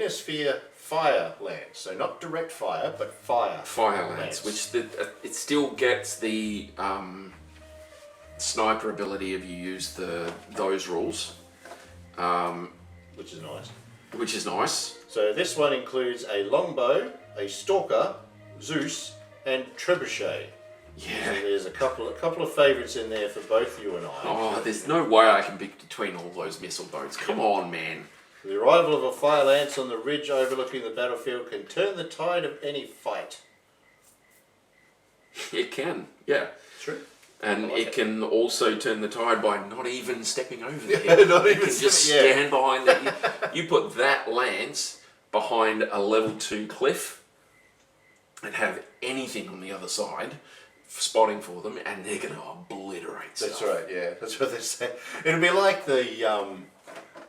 hemisphere fire lance. So not direct fire, but fire. Fire lance, which it still gets the sniper ability if you use those rules. Which is nice. Which is nice. So this one includes a longbow, a stalker, Zeus, and trebuchet. Yeah. So there's a couple of favourites in there for both you and I. Oh, there's no way I can pick between all those missile boats. Come on, man. The arrival of a fire lance on the ridge overlooking the battlefield can turn the tide of any fight. It can, yeah. True. And like it can also turn the tide by not even stepping over the Yeah, hill. not You even can just stepping- stand behind it. You put that lance behind a level 2 cliff and have anything on the other side spotting for them, and they're going to obliterate stuff. That's right, yeah. That's what they say. It'll be like the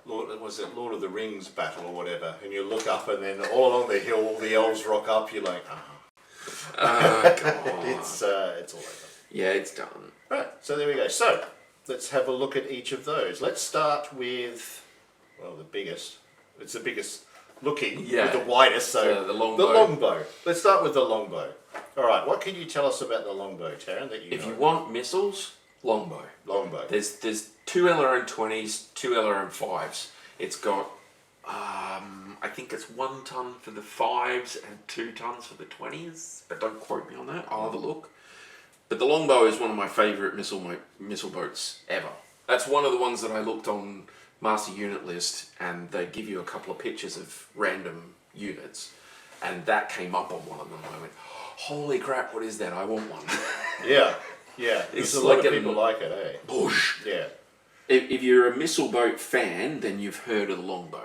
Lord of the Rings battle or whatever, and you look up and then all along the hill, all the elves rock up, you're like, God. it's all over. Yeah, it's done. Right, so there we go. So, let's have a look at each of those. Let's start with, well, the biggest. It's the biggest looking, with the widest, so the longbow. The longbow. Let's start with the longbow. All right, what can you tell us about the longbow, Tarron, that you If know? you want missiles, longbow. Longbow. There's 2 LRM-20s, 2 LRM-5s. It's got, I think it's 1 ton for the 5s and 2 tons for the 20s, but don't quote me on that. I'll have a look. But the longbow is one of my favourite missile boats ever. That's one of the ones that I looked on Master Unit List, and they give you a couple of pictures of random units, and that came up on one of them. I went, holy crap, what is that? I want one. Yeah. There's a lot of people like it, eh? Bush. Yeah. If you're a missile boat fan, then you've heard of the longbow.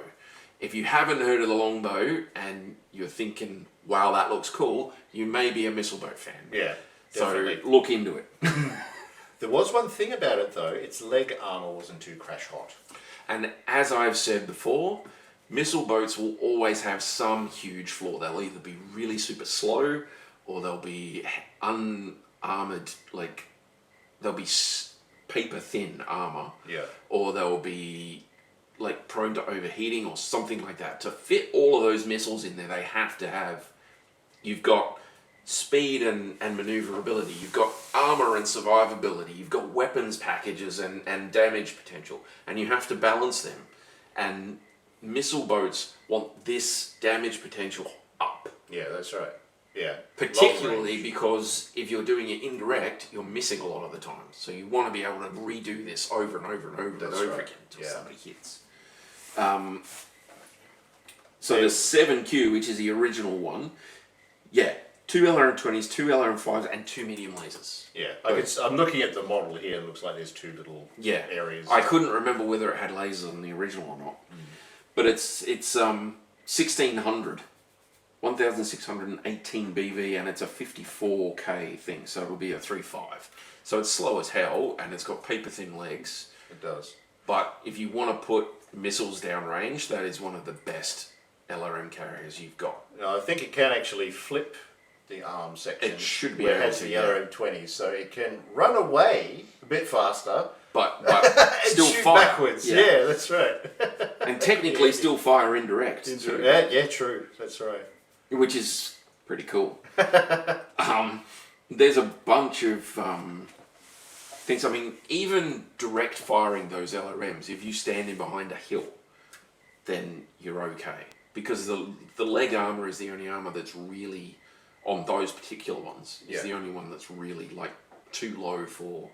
If you haven't heard of the longbow and you're thinking, wow, that looks cool, you may be a missile boat fan. Yeah, definitely. So look into it. There was one thing about it though, its leg armour wasn't too crash hot. And as I've said before, missile boats will always have some huge flaw. They'll either be really super slow, or they'll be unarmoured, like they'll be paper thin armour. Yeah. Or they'll be like prone to overheating or something like that. To fit all of those missiles in there, they have to have, you've got speed and maneuverability, you've got armor and survivability, you've got weapons packages and damage potential, and you have to balance them. And missile boats want this damage potential up. Yeah, that's right. Yeah. Particularly because if you're doing it indirect, you're missing a lot of the time. So you want to be able to redo this over and over and over That's and over right. again until Yeah. somebody hits. So the 7Q, which is the original one, yeah, 2 LRM-20s, 2 LRM-5s, and 2 medium lasers. Yeah, I'm looking at the model here. It looks like there's 2 little areas. I couldn't remember whether it had lasers on the original or not, but it's 1600, 1618 BV, and it's a 54k thing, so it'll be a 3.5. So it's slow as hell, and it's got paper thin legs. It does. But if you want to put missiles downrange, that is one of the best LRM carriers you've got. No, I think it can actually flip the arm section. It should be where it able has to, the yeah. LRM-20, so it can run away a bit faster, but and still shoot fire backwards. Yeah, that's right. and technically still fire indirect too. Yeah, true. That's right. Which is pretty cool. There's a bunch of things. I mean, even direct firing those LRMs, if you stand in behind a hill, then you're okay. Because the leg armor is the only armor that's really, on those particular ones, is the only one that's really like too low for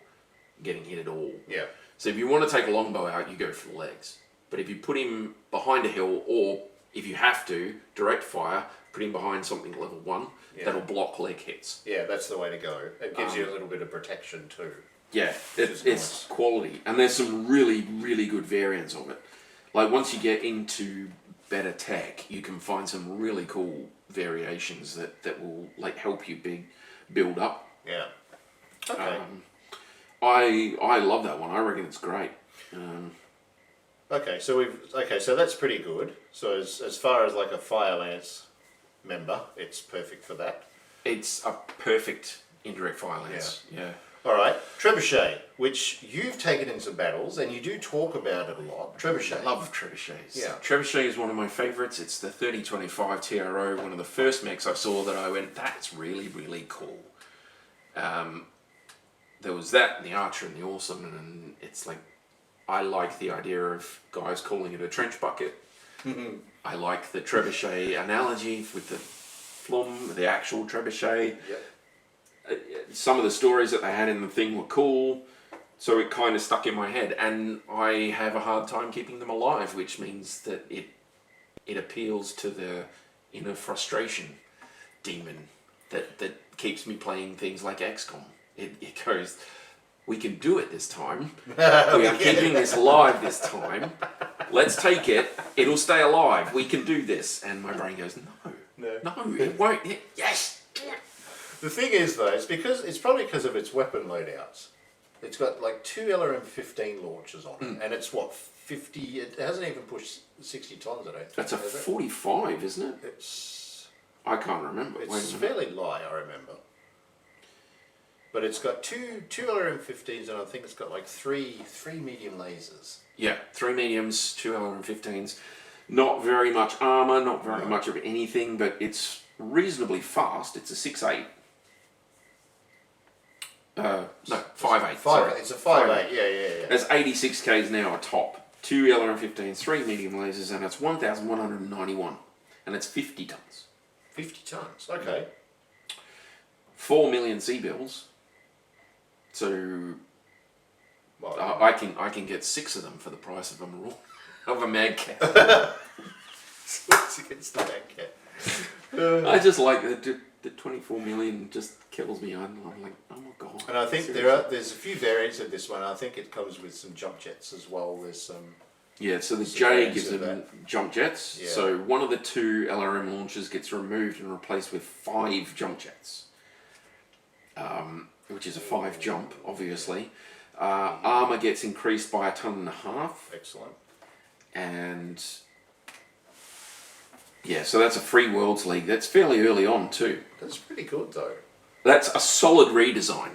getting hit at all. Yeah. So if you want to take a longbow out, you go for the legs. But if you put him behind a hill, or if you have to, direct fire, put him behind something level 1, that'll block leg hits. Yeah, that's the way to go. It gives you a little bit of protection too. Yeah, it's quality. And there's some really, really good variants of it. Like once you get into BattleTech, you can find some really cool variations that will like help you build up. Yeah. Okay. I love that one. I reckon it's great. Okay, so that's pretty good. So as far as like a Fire Lance member, it's perfect for that. It's a perfect indirect fire lance. Yeah. All right, trebuchet, which you've taken in some battles, and you do talk about it a lot. Trebuchet. Love trebuchets. Yeah. Trebuchet is one of my favourites. It's the 3025 TRO, one of the first mechs I saw that I went, that's really, really cool. There was that, and the Archer and the Awesome, and it's like, I like the idea of guys calling it a trench bucket. I like the trebuchet analogy with the flum, the actual trebuchet. Yep. Some of the stories that they had in the thing were cool, so it kind of stuck in my head, and I have a hard time keeping them alive, which means that it appeals to the inner frustration demon that keeps me playing things like XCOM. It goes, we can do it this time. We are keeping this alive this time. Let's take it. It'll stay alive. We can do this. And my brain goes, no, it won't. Yes. The thing is, though, it's probably because of its weapon loadouts. It's got like 2 LRM-15 launchers on it, and it's what, 50? It hasn't even pushed 60 tons. I don't think. That's a 45, isn't it? I can't remember. It's fairly light, I remember. But it's got two LRM-15s, and I think it's got like three medium lasers. Yeah, 3 mediums, 2 LRM-15s. Not very much armor, not very much of anything, but it's reasonably fast. It's a 6.8. No, 5.8. Sorry. It's a 5.8. Yeah. There's 86 k's now a top. 2 LRM-15s, 3 medium lasers, and it's 1,191, and it's 50 tons. 50 tons. Okay. 4 million C-bills. So I can get 6 of them for the price of a mad cat. Against the mad cat. I just like the 24 million just kills me. I'm like, oh my god. And I think there's a few variants of this one. I think it comes with some jump jets as well. There's some. Yeah, so the J gives them jump jets. Yeah. So one of the 2 LRM launchers gets removed and replaced with 5 jump jets. Which is a 5 jump, obviously. Armor gets increased by 1.5 tons. Excellent. And yeah, so that's a Free Worlds League. That's fairly early on too. That's pretty good though. That's a solid redesign.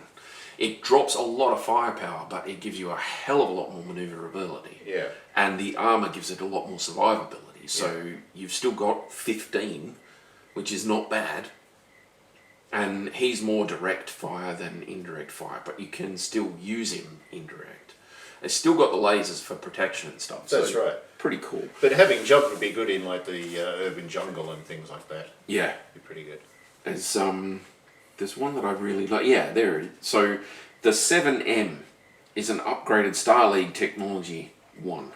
It drops a lot of firepower, but it gives you a hell of a lot more maneuverability. Yeah. And the armor gives it a lot more survivability. So you've still got 15, which is not bad. And he's more direct fire than indirect fire, but you can still use him indirect. It's still got the lasers for protection and stuff. That's so right. Pretty cool. But having jump would be good in like the urban jungle and things like that. Yeah. Be pretty good. There's one that I really like. Yeah, there it is. So the 7M is an upgraded Star League Technology 1.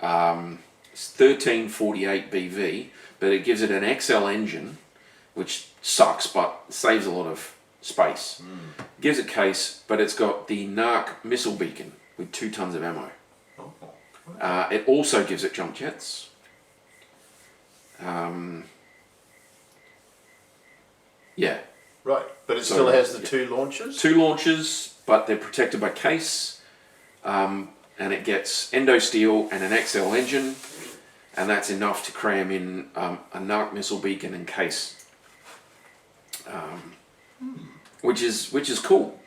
It's 1348 BV, but it gives it an XL engine, which sucks but saves a lot of space. Gives it case, but it's got the NARC missile beacon with 2 tons of ammo. Oh, okay. It also gives it jump jets. Yeah. Right, but it still has the 2 launchers? 2 launchers, but they're protected by case. And it gets endo steel and an XL engine, and that's enough to cram in a NARC missile beacon and case. Which is cool.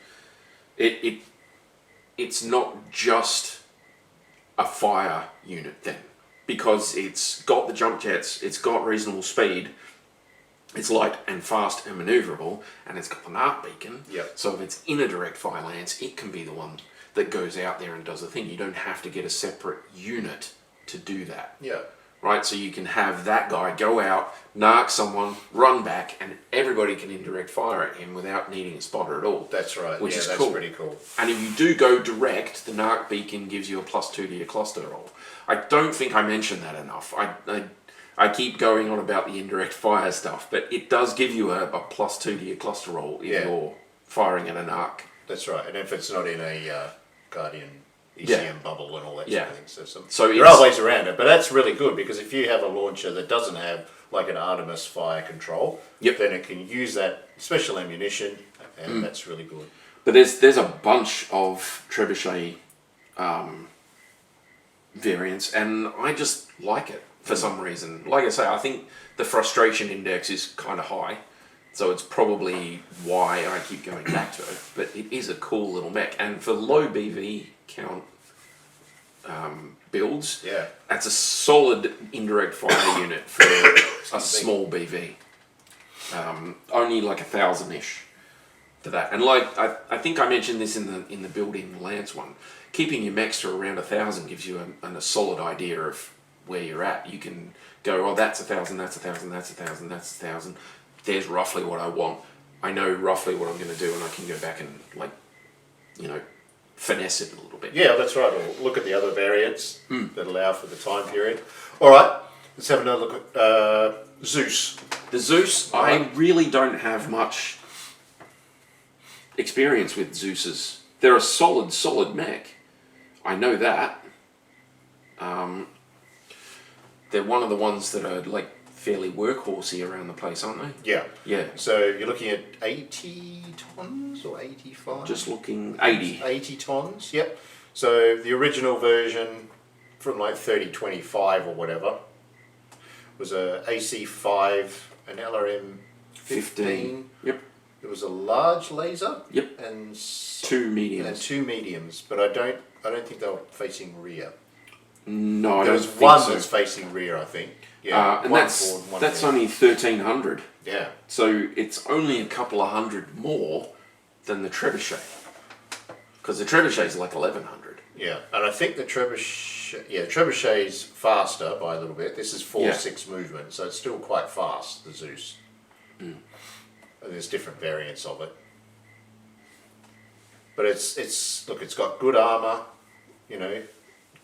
It's not just a fire unit then, because it's got the jump jets, it's got reasonable speed, it's light and fast and maneuverable, and it's got the NARC beacon. Yep. So if it's in a direct fire lance, it can be the one that goes out there and does the thing. You don't have to get a separate unit to do that. Yeah. Right, so you can have that guy go out, narc someone, run back, and everybody can indirect fire at him without needing a spotter at all. That's right. Which is that's cool. pretty cool. And if you do go direct, the narc beacon gives you a +2 to your cluster roll. I don't think I mentioned that enough. I keep going on about the indirect fire stuff, but it does give you a +2 to your cluster roll if you're firing at an arc. That's right, and if it's not in a Guardian ECM bubble and all that sort of thing. So there are ways around it, but that's really good because if you have a launcher that doesn't have like an Artemis fire control, then it can use that special ammunition, and that's really good. But there's a bunch of trebuchet variants, and I just like it for some reason. Like I say, I think the frustration index is kind of high So it's probably why I keep going back to it. But it is a cool little mech. And for low BV count builds, that's a solid indirect fire unit for a small BV. Only like 1,000-ish for that. And like I think I mentioned this in the building Lance one. Keeping your mechs to around 1,000 gives you a solid idea of where you're at. You can go, oh, that's 1,000, that's 1,000, that's 1,000, that's 1,000. There's roughly what I want. I know roughly what I'm going to do, and I can go back and, like, you know, finesse it a little bit. Yeah, that's right. Or look at the other variants that allow for the time period. All right, let's have another look at Zeus. The Zeus, I really don't have much experience with Zeus's. They're a solid mech. I know that. They're one of the ones that are, like, fairly workhorsey around the place, aren't they? Yeah. Yeah. So you're looking at 80 tons or 85? Just looking 80. 80 tons, yep. So the original version from like 3025 or whatever was a AC5, an LRM 15. Yep. There was a large laser. Yep. And 2 mediums. And 2 mediums, but I don't think they were facing rear. No, I there don't was think one so. that's facing rear, I think. Yeah, and that's only 1,300. Yeah. So it's only a couple of hundred more than the trebuchet, because the trebuchet is like 1,100. Yeah, and I think the trebuchet's faster by a little bit. This is 4/6 movement, so it's still quite fast. The Zeus. And there's different variants of it, but it's look, it's got good armor, you know,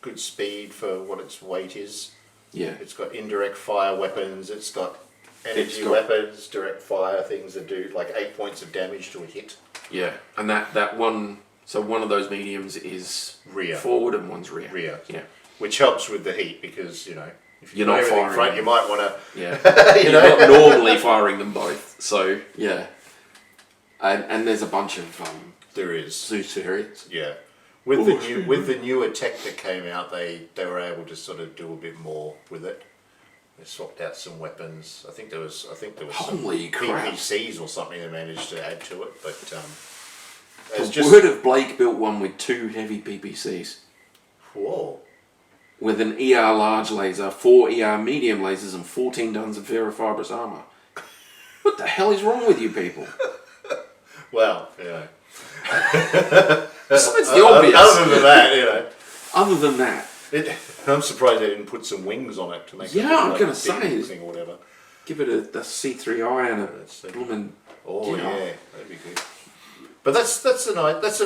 good speed for what its weight is. Yeah. It's got indirect fire weapons, it's got energy weapons, direct fire things that do like 8 points of damage to a hit. Yeah, and that one, so one of those mediums is rear. Forward and one's rear. Rear. Yeah. Which helps with the heat because, you know, if you're not firing in front, you might want to... Yeah. you're not normally firing them both, so yeah. And there's a bunch of there is Zeus variants. Yeah. With the newer tech that came out, they were able to sort of do a bit more with it. They swapped out some weapons. I think there was Holy some crap. PPCs or something they managed to add to it. But word of Blake built one with 2 heavy PPCs. Whoa. With an ER large laser, 4 ER medium lasers, and 14 tons of ferrofibrous armor. What the hell is wrong with you people? Well, you know. Besides the obvious. Other than that, you know. Other than that. I'm surprised they didn't put some wings on it to make it I'm like going to say. Thing or whatever. Give it a C3I and a blooming... Oh yeah, that'd be good. But that's a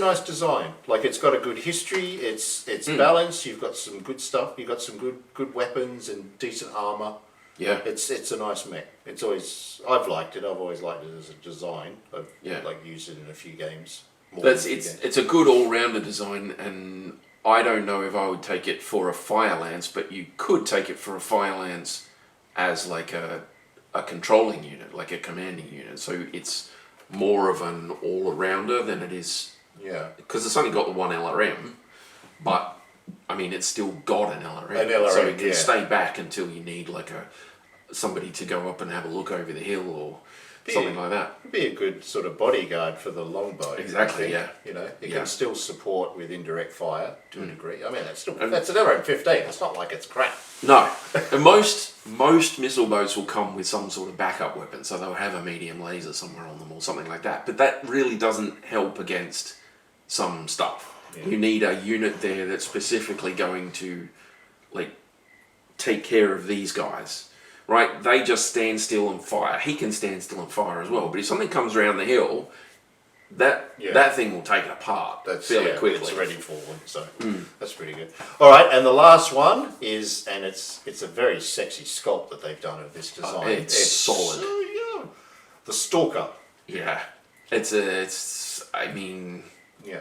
nice design. Like it's got a good history. It's balanced. You've got some good stuff. You've got some good weapons and decent armor. Yeah. It's a nice mech. I've liked it. I've always liked it as a design. I've used it in a few games. It's a good all-rounder design, and I don't know if I would take it for a fire lance, but you could take it for a fire lance as like a controlling unit, like a commanding unit. So it's more of an all-arounder than it is. Yeah. Because it's only got the one LRM, but I mean it's still got an LRM. An LRM, so it can stay back until you need like somebody to go up and have a look over the hill or something like that. It'd be a good sort of bodyguard for the longbow. Exactly, yeah. You know, it can still support with indirect fire to a degree. I mean, that's an LRM 15. It's not like it's crap. No, and most missile boats will come with some sort of backup weapon, so they'll have a medium laser somewhere on them or something like that. But that really doesn't help against some stuff. Yeah. You need a unit there that's specifically going to, like, take care of these guys. Right, they just stand still and fire. He can stand still and fire as well. But if something comes around the hill, that thing will take it apart fairly quickly. It's ready for them, so that's pretty good. All right, and the last one is, and it's a very sexy sculpt that they've done of this design. It's solid. So, the Stalker. Yeah, it's yeah.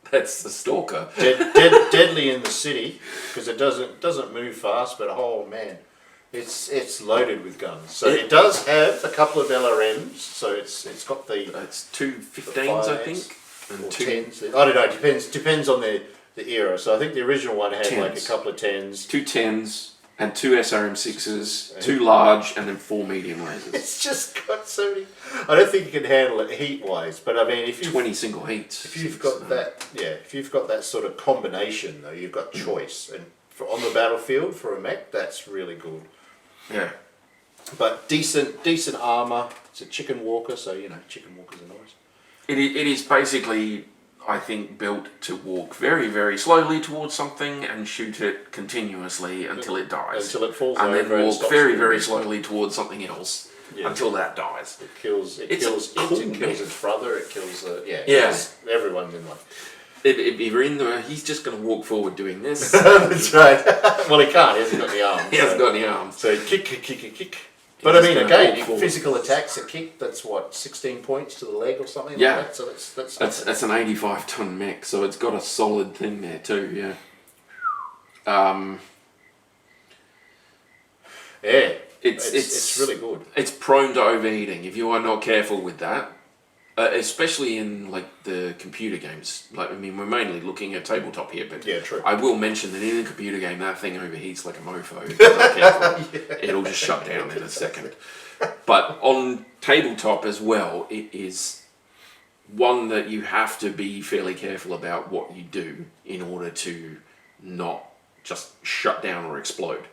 That's the Stalker. Deadly in the city because it doesn't move fast, but oh man. It's loaded with guns. So it does have a couple of LRMs. So it's got it's 2 15s, I think, and 2 10s. I don't know. Depends on the era. So I think the original one had 10s. like a couple of 10s, 2 10s, And 2 SRM6s, 2 large, and then 4 medium lasers. It's just got so many. I don't think you can handle it heat-wise, but I mean, if you 20 single heats. If you've got that, if you've got that sort of combination, though, you've got choice, and on the battlefield for a mech, that's really good. Yeah. But decent armor. It's a chicken walker, so chicken walkers are nice. It is basically, I think, built to walk very, very slowly towards something and shoot it continuously until it dies. Until it falls and over. And then walk very, very slowly towards something else until that dies. It kills it kills its brother, it kills everyone's in one. If you're in there, he's just going to walk forward doing this. That's right. Well, he can't. He hasn't got any arms. He hasn't got any arms. So kick. But I mean, again, physical attacks, a kick, that's what, 16 points to the leg or something like that? So that's an 85-ton mech, so it's got a solid thing there too, yeah. It's really good. It's prone to overheating if you are not careful with that. Especially in like the computer games. Like, I mean, we're mainly looking at tabletop here, but true. I will mention that in a computer game, that thing overheats like a mofo. If you're not careful. It'll just shut down in a second. But on tabletop as well, it is one that you have to be fairly careful about what you do in order to not just shut down or explode.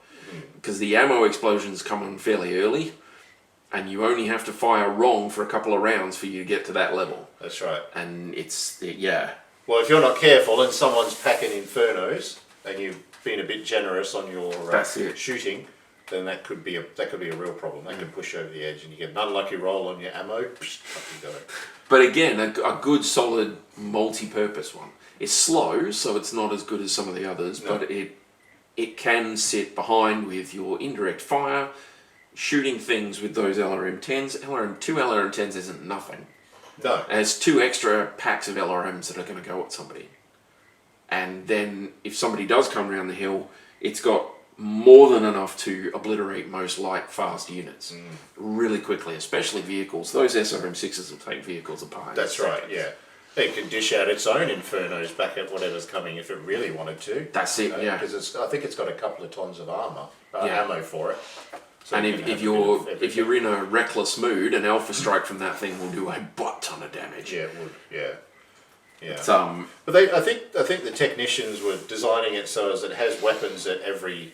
Because the ammo explosions come on fairly early. And you only have to fire wrong for a couple of rounds for you to get to that level. That's right. And Well, if you're not careful and someone's packing infernos and you've been a bit generous on your shooting, then that could be a real problem. That could push over the edge, and you get an unlucky roll on your ammo. Up you go. But again, a good solid multi-purpose one. It's slow, so it's not as good as some of the others, but it can sit behind with your indirect fire. Shooting things with those LRM-10s. Two LRM-10s isn't nothing. No. There's 2 extra packs of LRMs that are going to go at somebody. And then if somebody does come around the hill, it's got more than enough to obliterate most light, fast units really quickly, especially vehicles. Those SRM-6s will take vehicles apart. That's right, yeah. It can dish out its own infernos back at whatever's coming if it really wanted to. That's it, yeah. Because I think it's got a couple of tons of ammo for it. So and if you're in a reckless mood, an alpha strike from that thing will do a butt ton of damage. Yeah, it would. Yeah. But I think the technicians were designing it so as it has weapons at every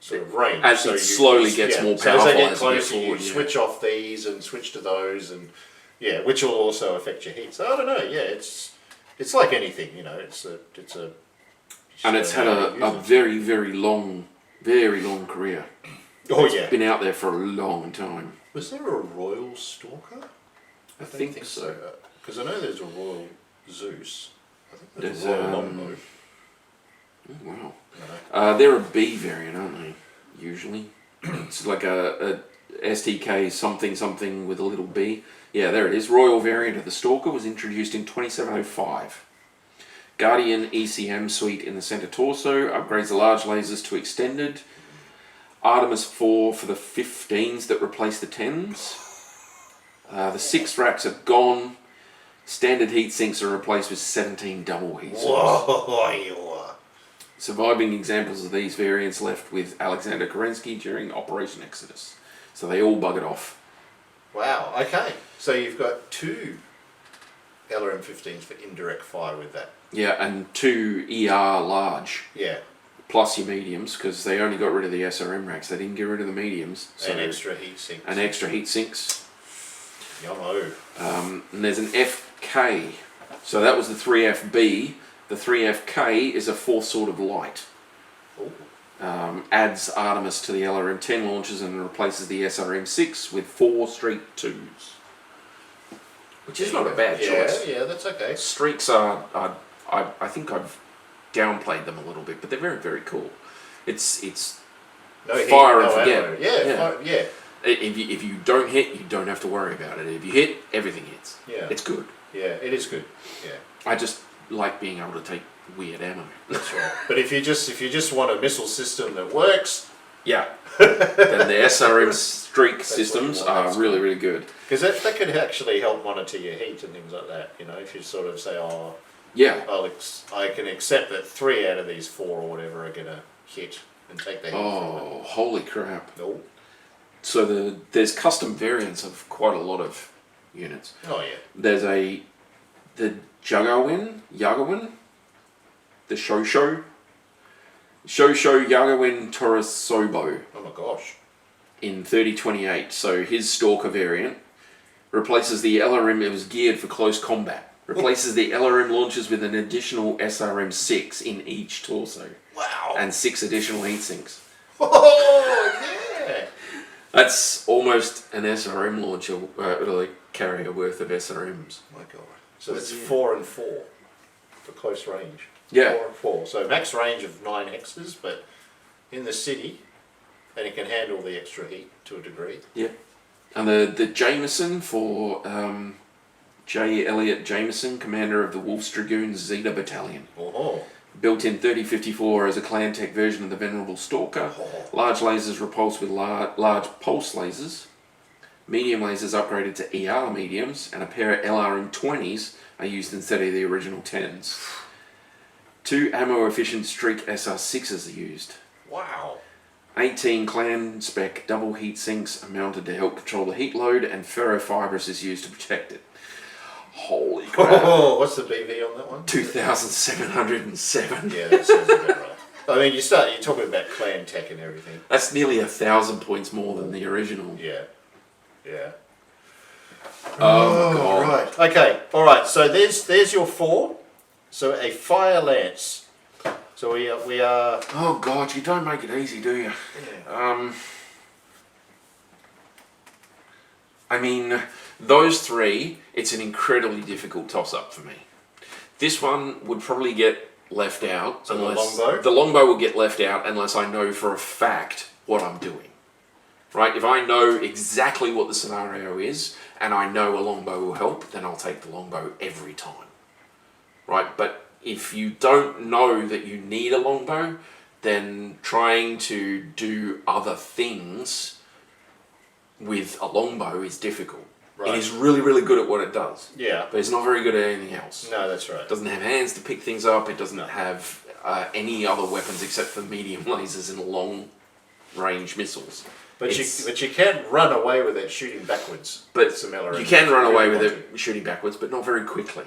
sort of range. As it slowly gets more powerful. So as they get closer, you switch off these and switch to those, and which will also affect your heat. So I don't know. Yeah, it's like anything, It's and it's had a very, very long career. Oh, it's been out there for a long time. Was there a Royal Stalker? I think so. Because I know there's a Royal Zeus. I think there's a Royal Longbow. Oh, wow. They're a B variant, aren't they? Usually. It's like a STK something with a little B. Yeah, there it is. Royal variant of the Stalker was introduced in 2705. Guardian ECM suite in the center torso upgrades the large lasers to extended. Artemis 4 for the 15s that replace the 10s. The 6 racks are gone. Standard heat sinks are replaced with 17 double heat sinks. Whoa. Surviving examples of these variants left with Alexander Kerensky during Operation Exodus. So they all buggered off. Wow, okay. So you've got 2 LRM-15s for indirect fire with that. Yeah, and 2 ER large. Yeah. Plus your mediums, because they only got rid of the SRM racks. They didn't get rid of the mediums. So and extra heat sinks. And extra heat sinks. Yummo. And there's an FK. So that was the 3FB. The 3FK is a 4th Sword of Light. Adds Artemis to the LRM-10 launches and replaces the SRM-6 with 4 Streak 2s. Which is not a bad choice. Yeah, that's okay. Streaks are I think I've downplayed them a little bit, but they're very, very cool. It's fire and forget. Yeah. If you don't hit, you don't have to worry about it. If you hit, everything hits. Yeah. It's good. Yeah, it is good. Yeah. I just like being able to take weird ammo. That's right. But if you just want a missile system that works, then the SRM streak systems are really, really good. Because that could actually help monitor your heat and things like that. If you sort of say, yeah, I can accept that 3 out of these 4 or whatever are going to hit. and take the heat Oh, holy crap. No. So there's custom variants of quite a lot of units. Oh, yeah. There's the Yagawin, the Shosho Yagawin Torosobo. Oh my gosh. In 3028. So his Stalker variant replaces the LRM. It was geared for close combat. Replaces the LRM launchers with an additional SRM 6 in each torso. Wow. And 6 additional heat sinks. Oh, yeah. That's almost an SRM launcher, like carrier worth of SRMs. Oh my God. So that's 4 and 4 for close range. Yeah. 4 and 4. So max range of 9 hexes, but in the city, and it can handle the extra heat to a degree. Yeah. And the Jameson for J. Elliot Jameson, commander of the Wolf's Dragoons Zeta Battalion. Oh. Built in 3054 as a ClanTech version of the Venerable Stalker. Oh. Large lasers repulsed with large pulse lasers. Medium lasers upgraded to ER mediums, and a pair of LRM 20s are used instead of the original 10s. 2 ammo-efficient Streak SR6s are used. Wow. 18 clan spec double heat sinks are mounted to help control the heat load, and ferrofibrous is used to protect it. Holy crap. Oh, what's the BV on that one? 2,707. Yeah, that sounds about right. I mean, you're talking about clan tech and everything. That's nearly 1,000 points more than the original. Yeah. Yeah. Oh, God. Right. Okay. All right. So there's your 4. So a fire lance. So we are. Oh God, you don't make it easy, do you? Yeah. I mean, those 3, it's an incredibly difficult toss-up for me. This one would probably get left out. So unless the longbow? The longbow will get left out unless I know for a fact what I'm doing. Right? If I know exactly what the scenario is, and I know a longbow will help, then I'll take the longbow every time. Right? But if you don't know that you need a longbow, then trying to do other things with a longbow is difficult. Right. It is really, really good at what it does. Yeah. But it's not very good at anything else. No, that's right. It doesn't have hands to pick things up. It doesn't have any other weapons except for medium lasers and long-range missiles. But you can run away with it shooting backwards. But you can run away with it shooting backwards, but not very quickly.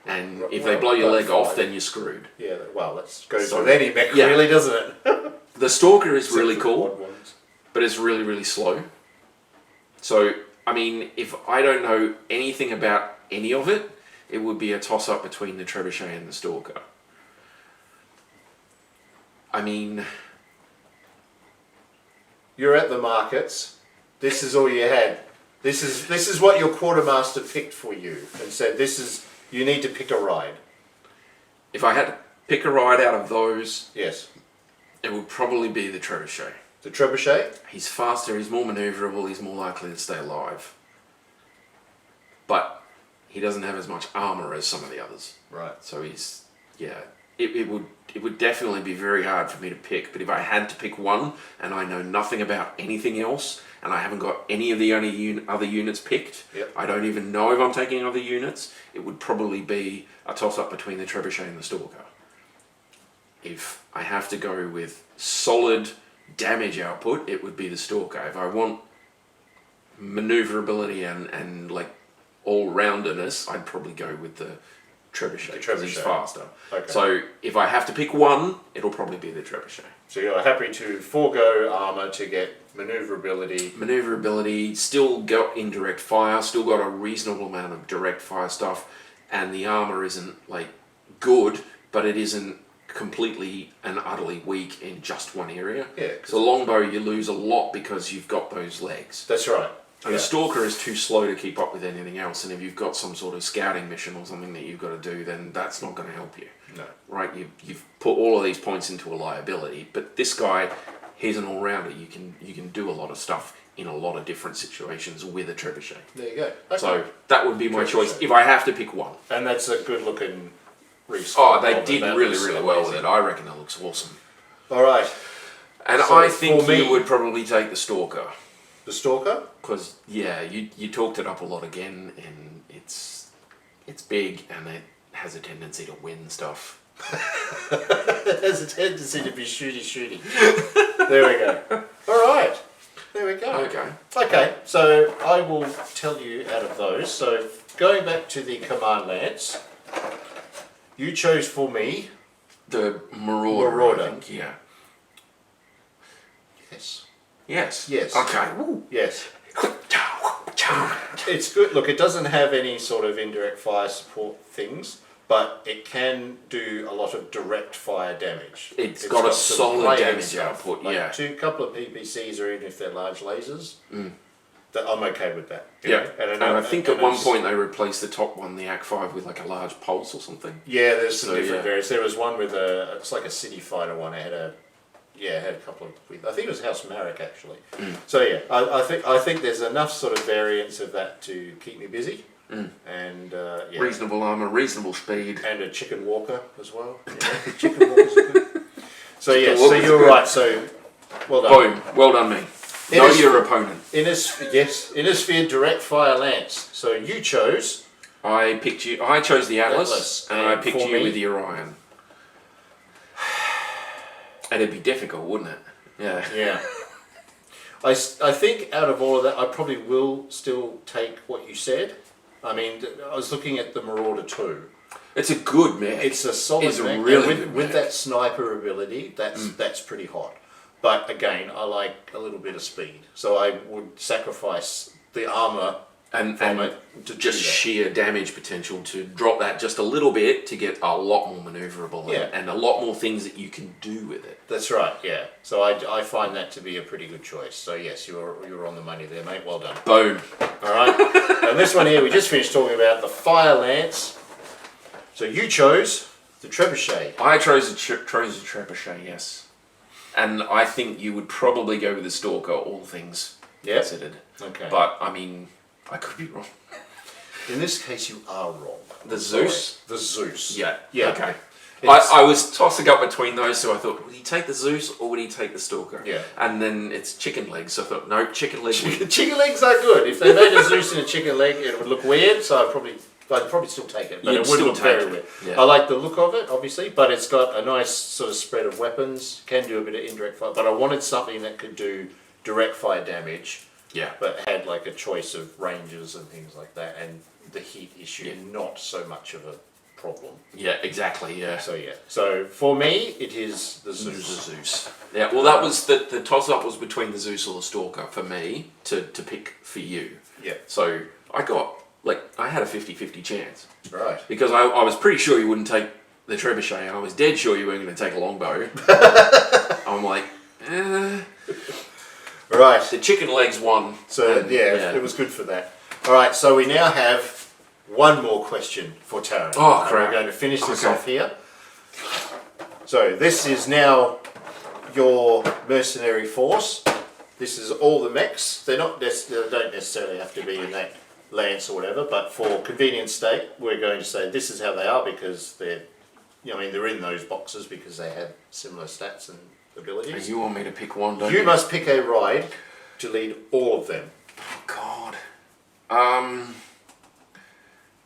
And if they blow your leg off, then you're screwed. Yeah, well, that goes with any mech, really, doesn't it? The Stalker is really cool, but it's really, really slow. So, I mean, if I don't know anything about any of it, it would be a toss-up between the Trebuchet and the Stalker. I mean, you're at the markets. This is all you had. This is what your quartermaster picked for you and said, you need to pick a ride. If I had to pick a ride out of those, yes, it would probably be the Trebuchet. The Trebuchet? He's faster, he's more manoeuvrable, he's more likely to stay alive. But he doesn't have as much armour as some of the others. Right. So he's, it would definitely be very hard for me to pick, but if I had to pick one, and I know nothing about anything else, and I haven't got any of the other units picked, yep. I don't even know if I'm taking other units, it would probably be a toss-up between the Trebuchet and the Stalker. If I have to go with solid damage output, it would be the Stalker. If I want maneuverability and like all-rounderness, I'd probably go with the Trebuchet because he's faster. Okay. So if I have to pick one, it'll probably be the Trebuchet. So you're happy to forego armour to get maneuverability. Maneuverability, still got indirect fire, still got a reasonable amount of direct fire stuff, and the armour isn't like good, but it isn't completely and utterly weak in just one area. Yeah. So longbow you lose a lot because you've got those legs. That's right. And the Stalker is too slow to keep up with anything else, and if you've got some sort of scouting mission or something that you've got to do, then that's not going to help you. No. Right? You've put all of these points into a liability, but this guy, he's an all-rounder. You can do a lot of stuff in a lot of different situations with a Trebuchet. There you go. Okay. So that would be my choice if I have to pick one. And that's a good-looking reskin. Oh, they did really, really well with it. I reckon it looks awesome. All right. And so I think you would probably take the Stalker. The Stalker? Because, you talked it up a lot again, and it's big, and it has a tendency to win stuff. It has a tendency to be shooty. There we go. All right. There we go. Okay, so I will tell you out of those. So going back to the Command Lance, you chose for me the Marauder. I think, yeah. Yes. Okay. Woo. Yes. It's good. Look, it doesn't have any sort of indirect fire support things, but it can do a lot of direct fire damage. It's got a solid damage output, like couple of PPCs, or even if they're large lasers, that I'm okay with that. And I think at one point they replaced the top one, the AC-5, with like a large pulse or something. Yeah, there's some different variants. There was one with it's like a city fighter one. It had a couple of, I think it was House Marek actually. So yeah, I think there's enough sort of variants of that to keep me busy. And reasonable armor, reasonable speed, and a chicken walker as well. Chicken walkers are good. So so you're right. So well done. Boom, well done, me. Know your opponent. Innisphere direct fire lance. So you chose. I chose the Atlas, and I picked you with the Orion. And it'd be difficult, wouldn't it? Yeah. Yeah. I think out of all of that, I probably will still take what you said. I mean, I was looking at the Marauder 2. It's a good mech. It's a solid mech. Really with that sniper ability, that's pretty hot. But again, I like a little bit of speed. So I would sacrifice the armor from it to just sheer damage potential to drop that just a little bit to get a lot more maneuverable and a lot more things that you can do with it. That's right, yeah. So I find that to be a pretty good choice. So yes, you're on the money there, mate. Well done. Boom. All right. And this one here, we just finished talking about the Fire Lance. So you chose the Trebuchet. I chose the Trebuchet, yes. And I think you would probably go with the Stalker, all things considered. Okay. But I mean, I could be wrong. In this case, you are wrong. The Zeus? The Zeus. Yeah. Okay. I was tossing up between those, so I thought, would he take the Zeus or would he take the Stalker? Yeah. And then it's chicken legs, so I thought, no, chicken legs. Chicken legs are good. If they made a Zeus in a chicken leg, it would look weird, so I'd probably still take it. But it would look very weird. Yeah. I like the look of it, obviously, but it's got a nice sort of spread of weapons, can do a bit of indirect fire, but I wanted something that could do direct fire damage. Yeah. But had like a choice of ranges and things like that, and the heat issue not so much of a problem. Yeah, exactly. Yeah. So for me, it is the Zeus. The Zeus. Yeah. Well, that was the toss up was between the Zeus or the Stalker for me to pick for you. Yeah. So I had a 50-50 chance. Right. Because I was pretty sure you wouldn't take the Trebuchet, and I was dead sure you weren't going to take a longbow. I'm like, Right. The chicken legs won. So it was good for that. All right, so we now have one more question for Tarron. Oh, crap. We're going to finish this off here. So this is now your mercenary force. This is all the mechs. They don't necessarily have to be in that lance or whatever, but for convenience sake, we're going to say this is how they are because they're in those boxes because they have similar stats and abilities. And you want me to pick one, don't you? You must pick a ride to lead all of them. Oh, God.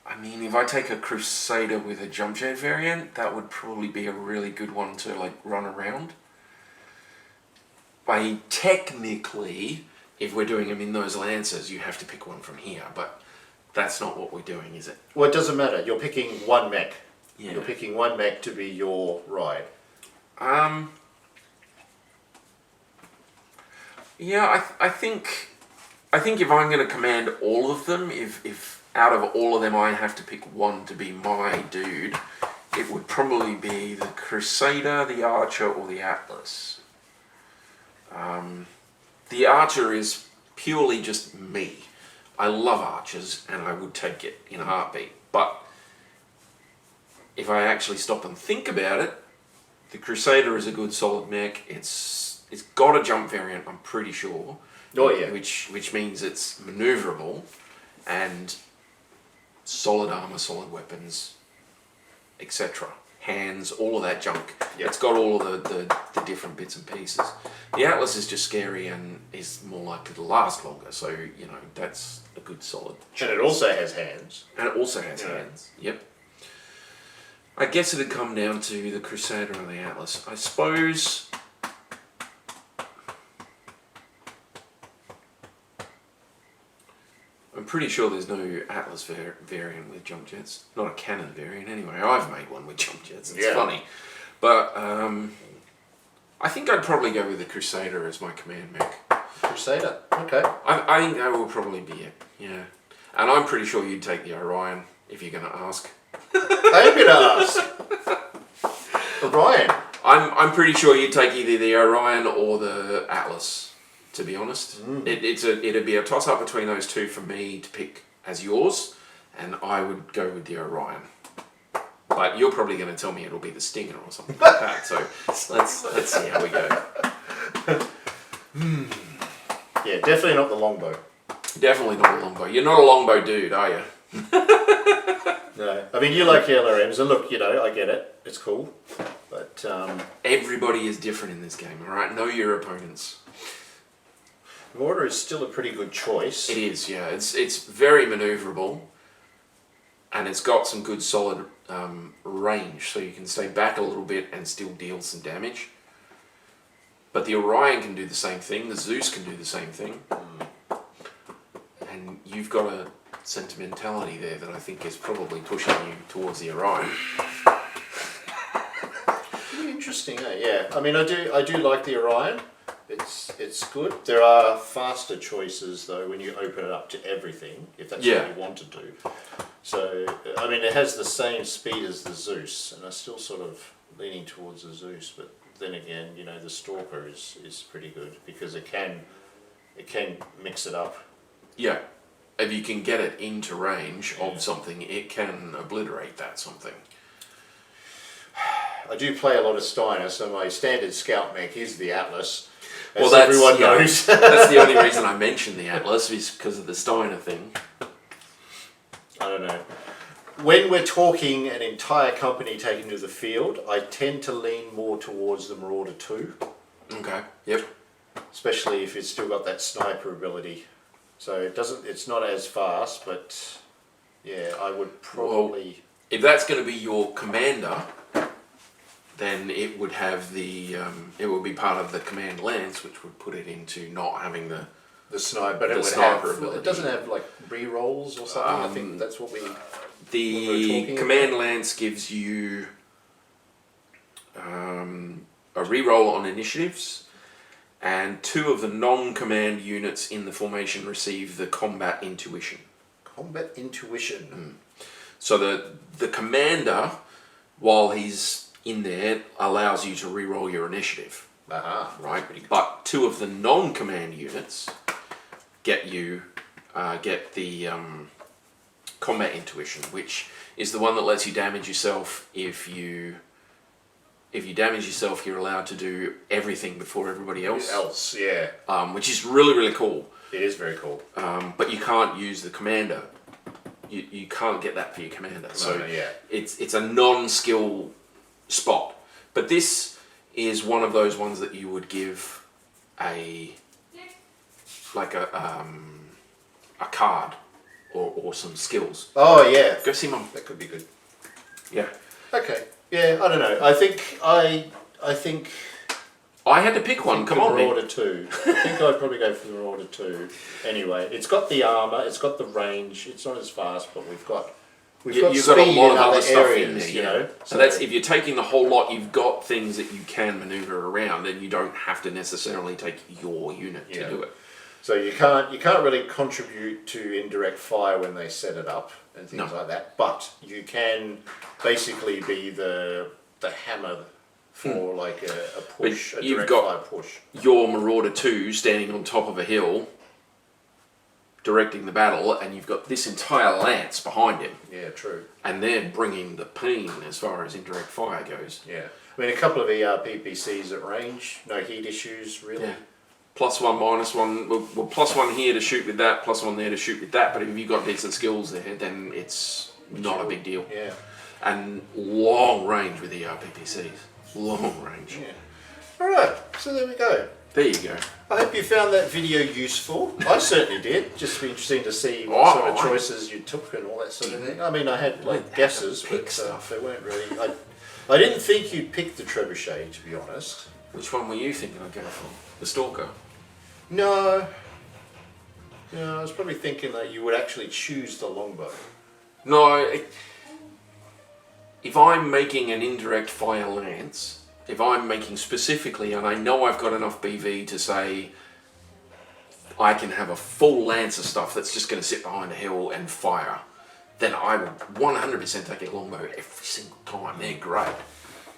I mean, if I take a Crusader with a jump jet variant, that would probably be a really good one to run around. I mean, technically, if we're doing them in those lances, you have to pick one from here, but that's not what we're doing, is it? Well, it doesn't matter. You're picking one mech. Yeah. You're picking one mech to be your ride. Yeah, I think if I'm going to command all of them, if out of all of them I have to pick one to be my dude, it would probably be the Crusader, the Archer, or the Atlas. The Archer is purely just me. I love Archers, and I would take it in a heartbeat. But if I actually stop and think about it, the Crusader is a good solid mech. It's got a jump variant, I'm pretty sure. Oh yeah. Which means it's maneuverable and solid armor, solid weapons, etc. Hands, all of that junk. Yep. It's got all of the different bits and pieces. The Atlas is just scary and is more likely to last longer, so that's a good solid choice. And it also has hands. Hands. Yep. I guess it'd come down to the Crusader and the Atlas. I suppose... I'm pretty sure there's no Atlas variant with jump jets. Not a canon variant anyway. I've made one with jump jets. It's funny. But I think I'd probably go with the Crusader as my command mech. Crusader, okay. I think that will probably be it, yeah. And I'm pretty sure you'd take the Orion if you're going to ask. I'm going to ask. Orion. I'm pretty sure you'd take either the Orion or the Atlas, to be honest. It'd be a toss-up between those two for me to pick as yours, and I would go with the Orion. But you're probably going to tell me it'll be the Stinger or something like that, so let's see how we go. Yeah, definitely not the longbow. Definitely not a longbow. You're not a longbow dude, are you? No. I mean, you like the LRMs, and look, I get it. It's cool. But everybody is different in this game, alright? Know your opponents. Mortar is still a pretty good choice. It is, yeah. It's very manoeuvrable, and it's got some good solid range, so you can stay back a little bit and still deal some damage. But the Orion can do the same thing, the Zeus can do the same thing. And you've got a sentimentality there that I think is probably pushing you towards the Orion. Interesting, eh? Yeah. I mean, I do like the Orion. It's good. There are faster choices though when you open it up to everything, if that's what you want to do. So, I mean, it has the same speed as the Zeus, and I'm still sort of leaning towards the Zeus, but then again, the Stalker is pretty good because it can mix it up. Yeah. If you can get it into range of something, it can obliterate that something. I do play a lot of Steiner, so my standard scout mech is the Atlas. Well, that's, everyone knows. That's the only reason I mentioned the Atlas, is because of the Steiner thing. I don't know. When we're talking an entire company taken to the field, I tend to lean more towards the Marauder 2. Okay, yep. Especially if it's still got that sniper ability. So it's not as fast, but yeah, I would probably... Well, if that's going to be your commander, then it would have the it would be part of the command lance, which would put it into not having the sniper, but it sniper ability. It doesn't have like re-rolls or something. I think that's what we. The command lance gives you a re-roll on initiatives, and 2 of the non-command units in the formation receive the combat intuition. Combat intuition. So the commander, while he's in there, allows you to re-roll your initiative. Right? But 2 of the non-command units get the combat intuition, which is the one that lets you damage yourself. If you damage yourself, you're allowed to do everything before everybody else. Which is really, really cool. It is very cool. But you can't use the commander. You can't get that for your commander. So it's a non-skill spot. But this is one of those ones that you would give a card or some skills. Oh yeah. Go see Mum. That could be good. Yeah. Okay. Yeah, I don't know. I think I had to pick one. Come on, Marauder 2. I think I'd probably go for the Marauder 2. Anyway, it's got the armor, it's got the range. It's not as fast, but we've got you've got a lot of other stuff areas, in there. So that's, if you're taking the whole lot, you've got things that you can maneuver around, and you don't have to necessarily take your unit to do it. So you can't really contribute to indirect fire when they set it up and things like that. But you can basically be the hammer for like a push, a direct fire push. Your Marauder 2 standing on top of a hill, directing the battle, and you've got this entire lance behind him. Yeah, true. And they're bringing the pain as far as indirect fire goes. Yeah. I mean, a couple of PPCs at range, no heat issues, really. Yeah. +1, -1. Well, +1 here to shoot with that, +1 there to shoot with that. But if you've got decent skills there, then it's not a big deal. Yeah. And long range with the PPCs. Long range. Yeah. All right. So there we go. There you go. I hope you found that video useful. I certainly did. Just be interesting to see what sort of choices you took and all that sort of thing. I mean, I had like guesses, but they weren't really. I didn't think you'd pick the trebuchet, to be honest. Which one were you thinking I'd go for? The Stalker? No. I was probably thinking that you would actually choose the longbow. No. If I'm making an indirect fire lance, if I'm making specifically, and I know I've got enough BV to say I can have a full lance of stuff that's just going to sit behind a hill and fire, then I will 100% take a longbow every single time. They're great.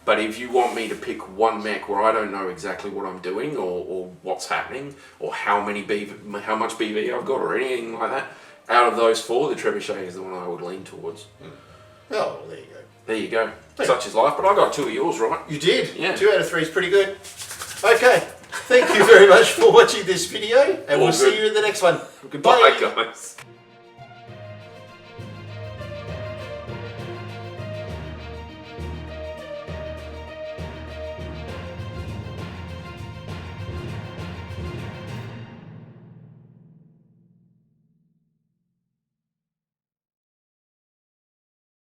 But if you want me to pick one mech where I don't know exactly what I'm doing or what's happening or how much BV I've got or anything like that, out of those four, the trebuchet is the one I would lean towards. Oh, well, there you go. There you go. Yeah. Such is life. But I got 2 of yours, right? You did? Yeah. 2 out of 3 is pretty good. Okay. Thank you very much for watching this video, and we'll see you in the next one. Goodbye. Bye, guys.